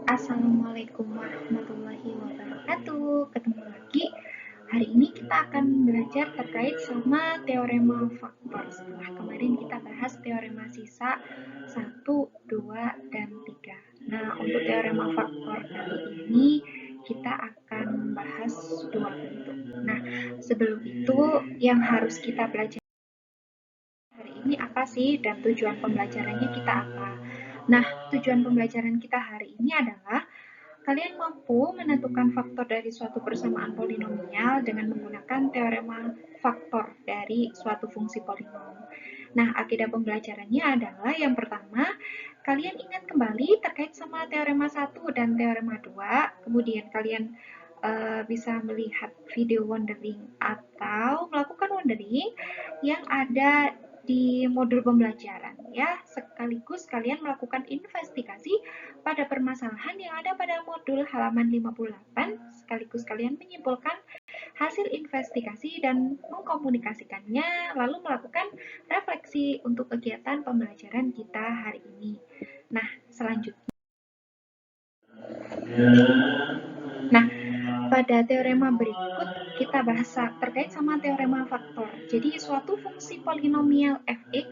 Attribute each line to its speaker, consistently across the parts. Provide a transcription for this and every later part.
Speaker 1: Assalamualaikum warahmatullahi wabarakatuh. Ketemu lagi. Hari ini kita akan belajar terkait sama teorema faktor. Setelah kemarin kita bahas teorema sisa 1, 2, dan 3. Nah, untuk teorema faktor kali ini kita akan bahas dua bentuk. Nah, sebelum itu yang harus kita pelajari hari ini apa sih dan tujuan pembelajarannya kita apa? Nah, tujuan pembelajaran kita hari ini adalah kalian mampu menentukan faktor dari suatu persamaan polinomial dengan menggunakan teorema faktor dari suatu fungsi polinom. Nah, agenda pembelajarannya adalah yang pertama, kalian ingat kembali terkait sama teorema 1 dan teorema 2, kemudian kalian bisa melihat video wondering atau melakukan wondering yang ada di modul pembelajaran ya, sekaligus kalian melakukan investigasi pada permasalahan yang ada pada modul halaman 58, sekaligus kalian menyimpulkan hasil investigasi dan mengkomunikasikannya, lalu melakukan refleksi untuk kegiatan pembelajaran kita hari ini. Nah, selanjutnya. Nah, pada teorema berikut kita bahas terkait sama teorema faktor. Jadi suatu fungsi polinomial fx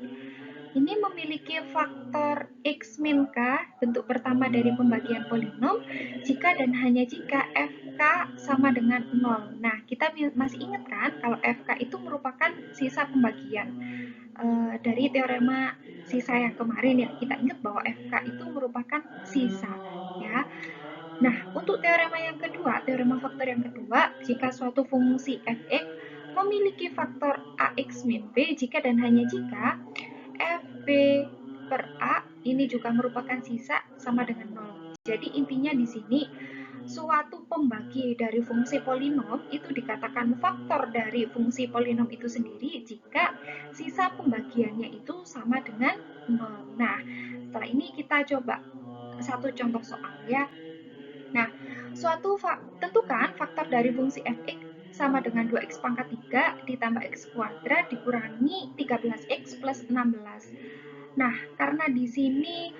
Speaker 1: ini memiliki faktor x min k, bentuk pertama dari pembagian polinom, jika dan hanya jika fk sama dengan 0. Nah, kita masih ingat kan kalau fk itu merupakan sisa pembagian. Dari teorema sisa yang kemarin ya, kita ingat bahwa fk itu merupakan sisa ya. Nah, untuk teorema yang kedua, teorema faktor yang kedua, jika suatu fungsi fx memiliki faktor ax min b jika dan hanya jika fb per a ini juga merupakan sisa sama dengan 0. Jadi intinya di sini suatu pembagi dari fungsi polinom itu dikatakan faktor dari fungsi polinom itu sendiri jika sisa pembagiannya itu sama dengan 0. Nah, setelah ini kita coba satu contoh soal ya. Nah, tentukan faktor dari fungsi fx sama dengan 2x pangkat 3 ditambah x kuadrat dikurangi 13x plus 16. Nah, karena di sini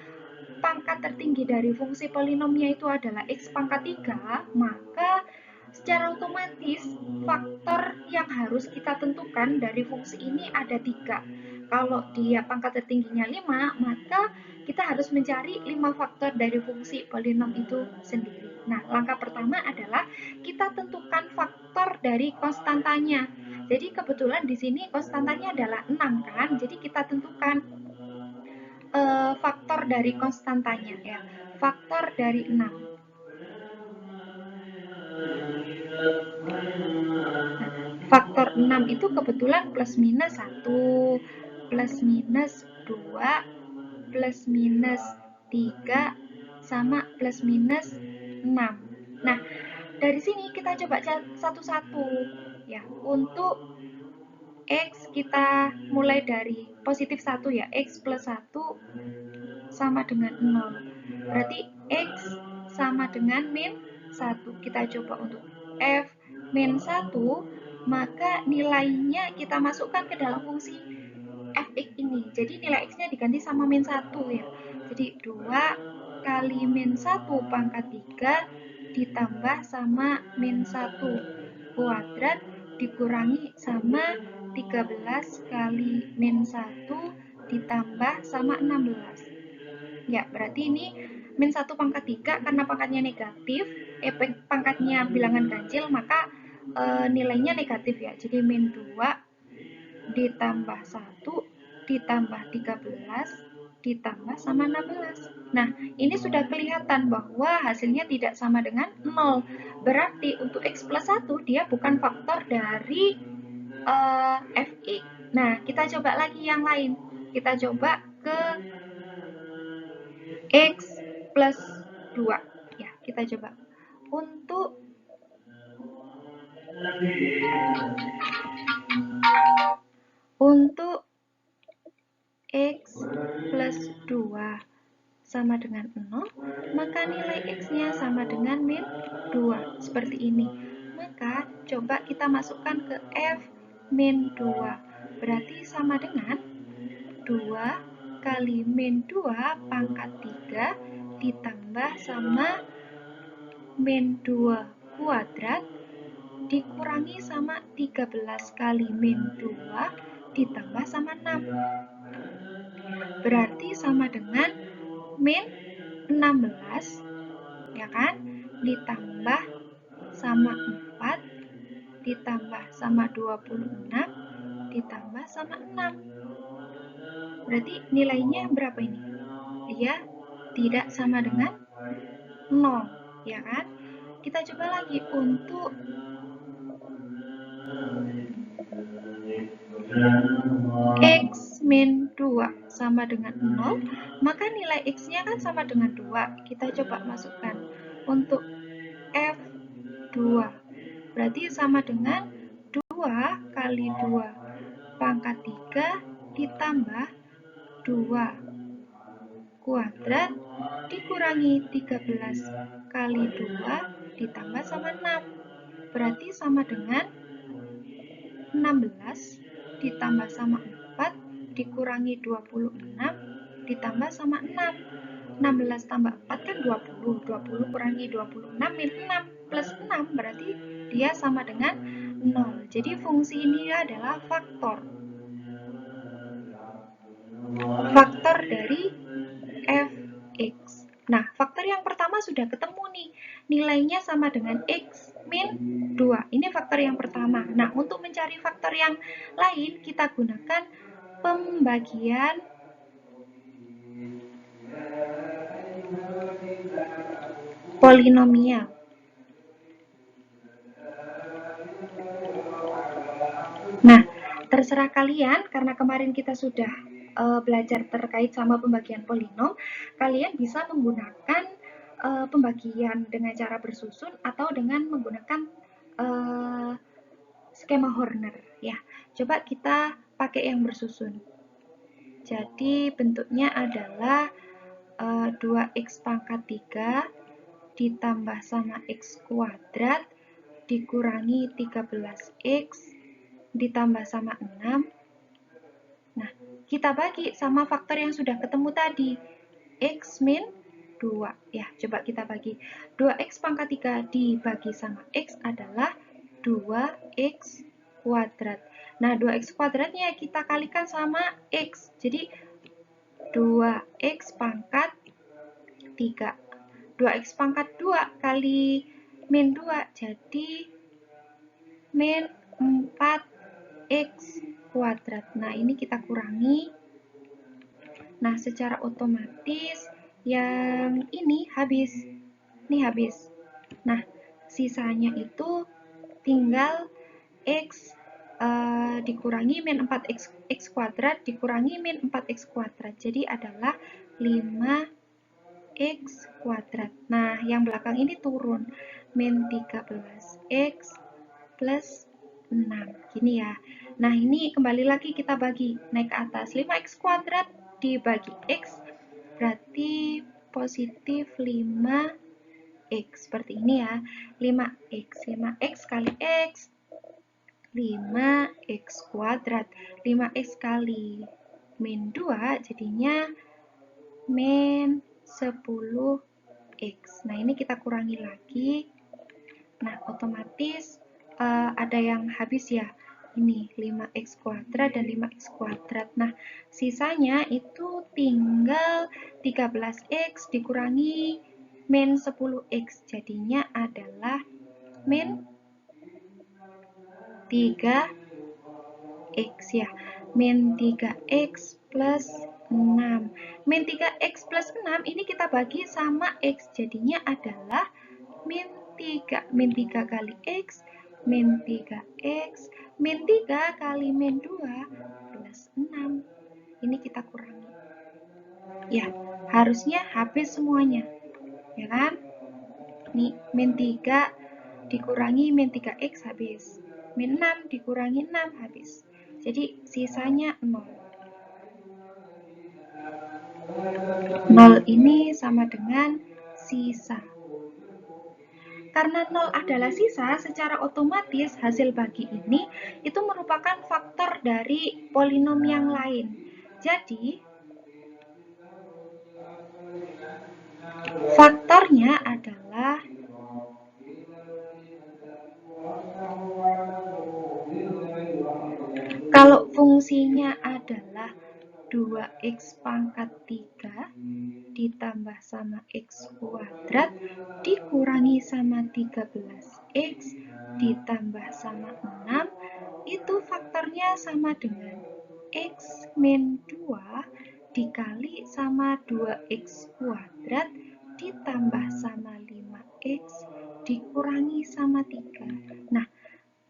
Speaker 1: pangkat tertinggi dari fungsi polinomnya itu adalah x pangkat 3, maka secara otomatis faktor yang harus kita tentukan dari fungsi ini ada 3. Kalau dia pangkat tertingginya 5, maka kita harus mencari 5 faktor dari fungsi polinom itu sendiri. Nah, langkah pertama adalah kita tentukan faktor dari konstantanya. Jadi kebetulan di sini konstantanya adalah 6 kan? Jadi kita tentukan faktor dari konstantanya ya. Faktor dari 6. Nah, faktor 6 itu kebetulan plus minus 1, plus minus 2, plus minus 3, sama plus minus 6. Nah, dari sini kita coba satu-satu ya. Untuk x kita mulai dari positif 1 ya. X plus 1 sama dengan 0. Berarti x sama dengan min 1. Kita coba untuk f min 1, maka nilainya kita masukkan ke dalam fungsi fx ini. Jadi nilai x-nya diganti sama min 1 ya. Jadi 2 kali min 1 pangkat 3 ditambah sama min 1 kuadrat dikurangi sama 13 kali min 1 ditambah sama 16. Ya, berarti ini min 1 pangkat 3 karena pangkatnya negatif, pangkatnya bilangan ganjil, maka nilainya negatif ya. Jadi min 2 ditambah 1 ditambah 13 ditambah sama 16. Nah, ini sudah kelihatan bahwa hasilnya tidak sama dengan 0. Berarti untuk x plus 1 dia bukan faktor dari fx. Nah, kita coba lagi yang lain. Kita coba ke x plus 2. Ya, kita coba. Untuk x plus 2 sama dengan 0, maka nilai x-nya sama dengan min 2. Seperti ini. Maka coba kita masukkan ke f min 2. Berarti sama dengan 2 kali min 2 pangkat 3 ditambah sama min 2 kuadrat dikurangi sama 13 kali min 2 ditambah sama 6. Berarti sama dengan min 16, ya kan? Ditambah sama 4, ditambah sama 26, ditambah sama 6. Berarti nilainya berapa ini? Dia tidak sama dengan 0, ya kan? Kita coba lagi untuk X min 2 sama dengan 0, maka nilai X-nya kan sama dengan 2. Kita coba masukkan untuk F2. Berarti sama dengan 2 kali 2 pangkat 3 ditambah 2 kuadrat dikurangi 13 kali 2 ditambah sama 6. Berarti sama dengan 16 ditambah sama 4 dikurangi 26 ditambah sama 6. 16 tambah 4 kan 20. 20 kurangi 26 min 6 plus 6 berarti dia sama dengan 0. Jadi fungsi ini adalah faktor. Faktor dari fx. Nah, faktor yang pertama sudah ketemu nih. Nilainya sama dengan x min 2. Ini faktor yang pertama. Nah, untuk mencari faktor yang lain, kita gunakan pembagian polinomial. Nah, terserah kalian, karena kemarin kita sudah belajar terkait sama pembagian polinom, kalian bisa menggunakan pembagian dengan cara bersusun atau dengan menggunakan skema Horner. Ya, coba kita pakai yang bersusun. Jadi bentuknya adalah 2x pangkat 3 ditambah sama x kuadrat dikurangi 13x ditambah sama 6. Nah, kita bagi sama faktor yang sudah ketemu tadi, x min 2. Ya, coba kita bagi. 2x pangkat 3 dibagi sama x adalah 2x kuadrat. Nah, 2x kuadratnya kita kalikan sama x. Jadi, 2x pangkat 3. 2x pangkat 2 kali min 2, jadi min 4x kuadrat. Nah, ini kita kurangi. Nah, secara otomatis yang ini habis. Ini habis. Nah, sisanya itu tinggal x dikurangi min 4x x kuadrat dikurangi min 4x kuadrat. Jadi adalah 5x kuadrat. Nah, yang belakang ini turun. Min 13x plus 6. Gini ya. Nah, ini kembali lagi kita bagi. Naik ke atas. 5x kuadrat dibagi x berarti positif 5x. Seperti ini ya. 5x. 5x kali x 5x kuadrat. 5x kali min 2 jadinya min 10x. Nah, ini kita kurangi lagi. Nah, otomatis ada yang habis ya. Ini 5x kuadrat dan 5x kuadrat. Nah, sisanya itu tinggal 13x dikurangi min 10x. Jadinya adalah min 3x ya. Min 3x plus 6. Min 3x plus 6 ini kita bagi sama x. Jadinya adalah min 3. Min 3 kali x, min 3x, min 3 kali min 2 plus 6. Ini kita kurangi. Ya, harusnya habis semuanya. Ya kan? Nih, min 3 dikurangi min 3x habis. Min 6 dikurangi 6 habis. Jadi sisanya 0. 0 ini sama dengan sisa. Karena 0 adalah sisa, secara otomatis hasil bagi ini itu merupakan faktor dari polinom yang lain. Jadi, adalah 2x pangkat 3 ditambah sama x kuadrat dikurangi sama 13x ditambah sama 6, itu faktornya sama dengan x min 2 dikali sama 2x kuadrat ditambah sama 5x dikurangi sama 3. Nah,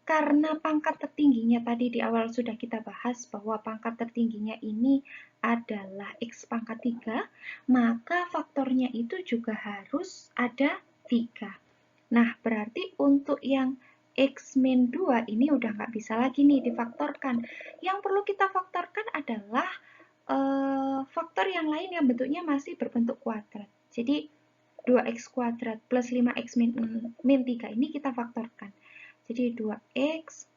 Speaker 1: karena pangkat tertingginya tadi di awal sudah kita bahas bahwa pangkat tertingginya ini adalah x pangkat 3, maka faktornya itu juga harus ada 3. Nah, berarti untuk yang x min 2 ini udah nggak bisa lagi nih difaktorkan. Yang perlu kita faktorkan adalah faktor yang lain yang bentuknya masih berbentuk kuadrat. Jadi 2x kuadrat plus 5x min 3 ini kita faktorkan. Jadi 2x,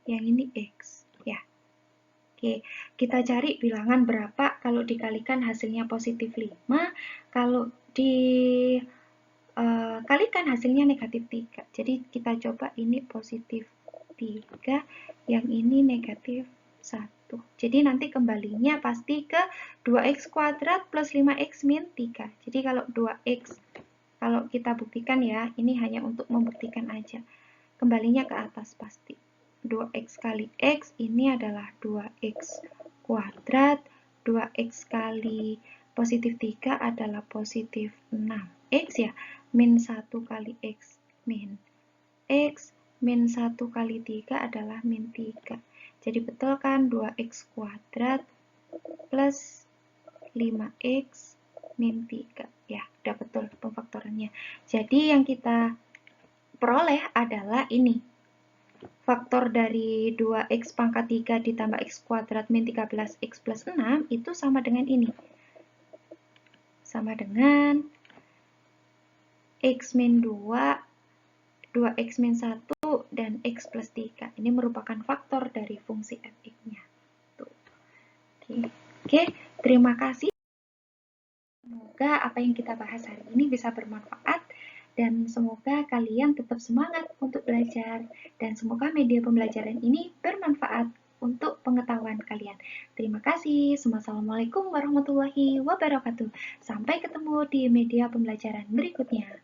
Speaker 1: yang ini x. Ya. Oke, kita cari bilangan berapa kalau dikalikan hasilnya positif 5, kalau dikalikan hasilnya negatif 3. Jadi kita coba ini positif 3, yang ini negatif 1. Jadi nanti kembalinya pasti ke 2x kuadrat plus 5x min 3. Jadi kalau 2x, kalau kita buktikan ya, ini hanya untuk membuktikan aja. Kembalinya ke atas pasti. 2x kali x ini adalah 2x kuadrat. 2x kali positif 3 adalah positif 6x ya. Min 1 kali x min x. Min 1 kali 3 adalah min 3. Jadi betul kan 2x kuadrat plus 5x min 3. Ya, udah betul pemfaktorannya. Jadi yang kita peroleh adalah ini. Faktor dari 2x pangkat 3 ditambah x kuadrat min 13x plus 6 itu sama dengan ini. Sama dengan x min 2, 2x min 1, dan x plus 3. Ini merupakan faktor dari fungsi fx-nya. Oke, terima kasih. Semoga apa yang kita bahas hari ini bisa bermanfaat. Dan semoga kalian tetap semangat untuk belajar. Dan semoga media pembelajaran ini bermanfaat untuk pengetahuan kalian. Terima kasih. Wassalamualaikum warahmatullahi wabarakatuh. Sampai ketemu di media pembelajaran berikutnya.